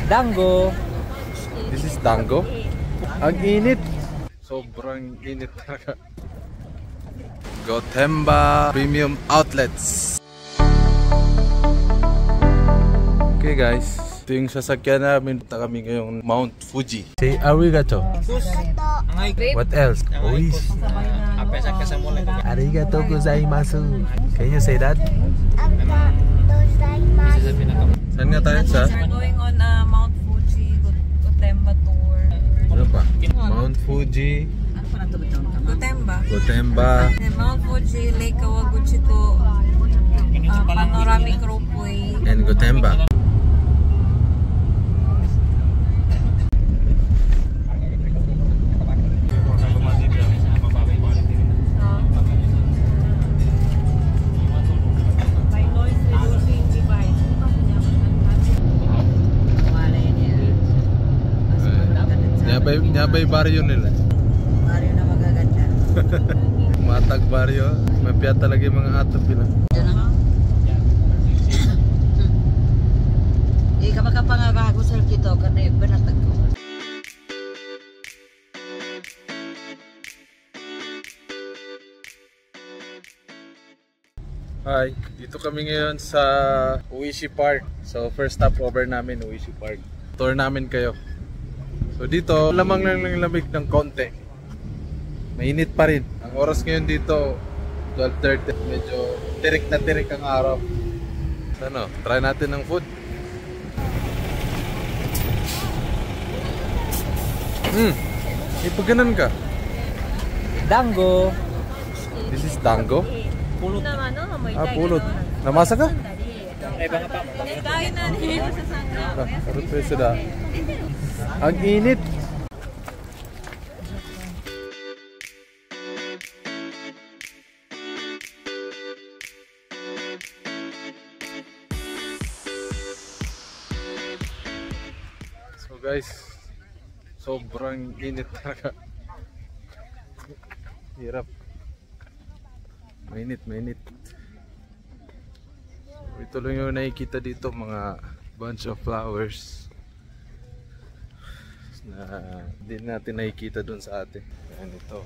Dango. This is Dango. Ang init. Sobrang init talaga. Gotemba Premium Outlets. Okay guys, ito yung sasakyan namin. Punta kami ngayong Mount Fuji. Say arigato. What else? Arigato gozaimasu. Can you say that? Saan nga tayo sa? We're going on Mount Fuji Gotemba tour. Ano pa? Mount Fuji. Gotemba. Gotemba. Mount Fuji, Lake Kawaguchiko, Panoramic Ropeway. And Gotemba. Nyabay baryo nila. Baryo na magaganda. Matag baryo. Mapya talaga yung mga atap nila. Di ka makapangagago sa kito karena benatag ko. Hi, dito kami ngayon sa Uishi Park. So first stop over namin Uishi Park. Tour namin kayo. So dito, lamang lang lamig ng konti. Mainit pa rin. Ang oras ngayon dito, 12:30. Medyo tirik na tirik ang araw. So, ano, try natin ng food. Pag ganun ka. Dango. This is Dango. Pulot. Pulot. Namasa ka? Kain na niya sa sangga. Karot pa sila. Ang init. So guys, sobrang init talaga. Hirap. Mainit. So, ito lang yung nakikita dito, mga bunch of flowers na hindi natin nakikita dun sa atin. Ayan ito.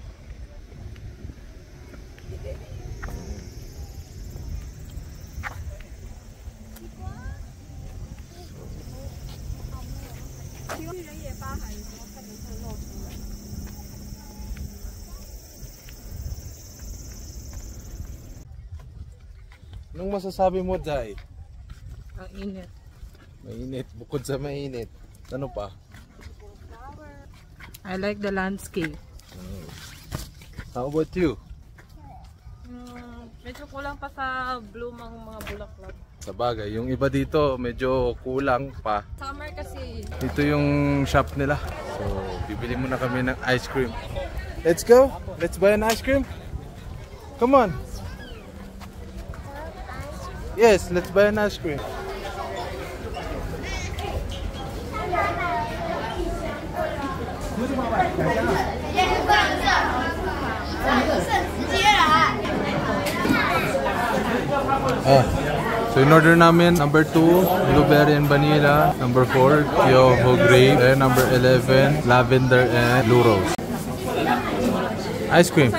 Anong masasabi mo, Jai? Ang init. Mainit. Bukod sa mainit, ano pa? I like the landscape. How about you? Medyo kulang pa sa bloom ang mga bulaklak. Sa bagay, yung iba dito medyo kulang pa. Summer kasi. Dito yung shop nila. So, bibili muna kami ng ice cream. Let's go! Let's buy an ice cream! Come on! Yes, let's buy an ice cream. So in order namin, number 2, blueberry and vanilla, number 4, Kyoho grape, and number 11, lavender and blue rose. Ice cream.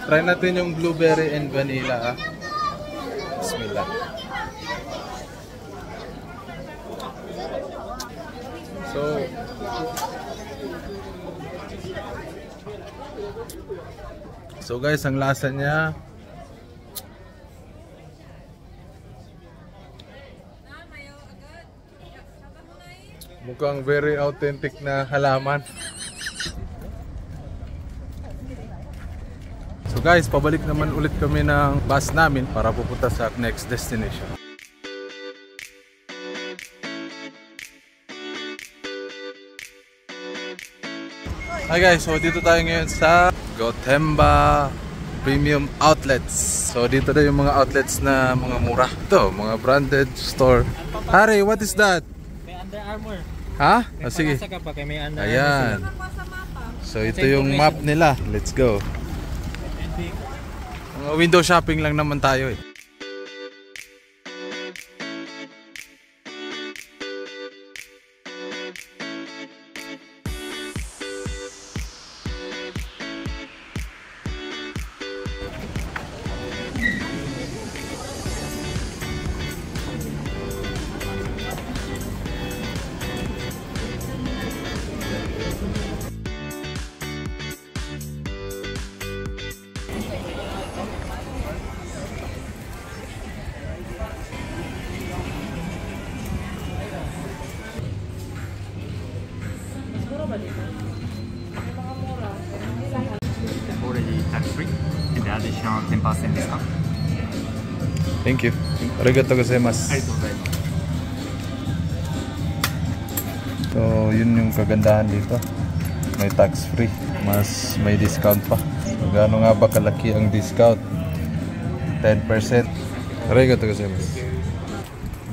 Try natin yung blueberry and vanilla. Bismillah. So guys, ang lasa niya mukhang very authentic na halaman. So guys, pabalik naman ulit kami ng bus namin para pupunta sa next destination. Hi guys, so dito tayo ngayon sa Gotemba Premium Outlets. So dito na yung mga outlets na mga mura. Ito, mga branded store. Harry, what is that? May Under Armour. Ha? Oh, sige. Ayan. Ayan. So ito yung map nila. Let's go. Mga window shopping lang naman tayo eh. Already tax free and the additional 10% discount. Thank you. Arigatou gozaimasu. ありがとうございます。 So, yun yung kagandahan dito. May tax free. Mas may discount pa. So, gaano nga ba kalaki ang discount? 10%. Arigatou gozaimasu.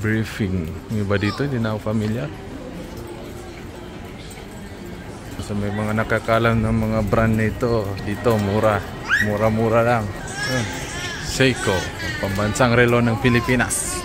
Briefing. Yung iba dito, hindi na ako familiar. So, may mga nakakalam ng mga brand nito. Dito, mura. Mura-mura lang. Seiko. Pambansang relo ng Pilipinas.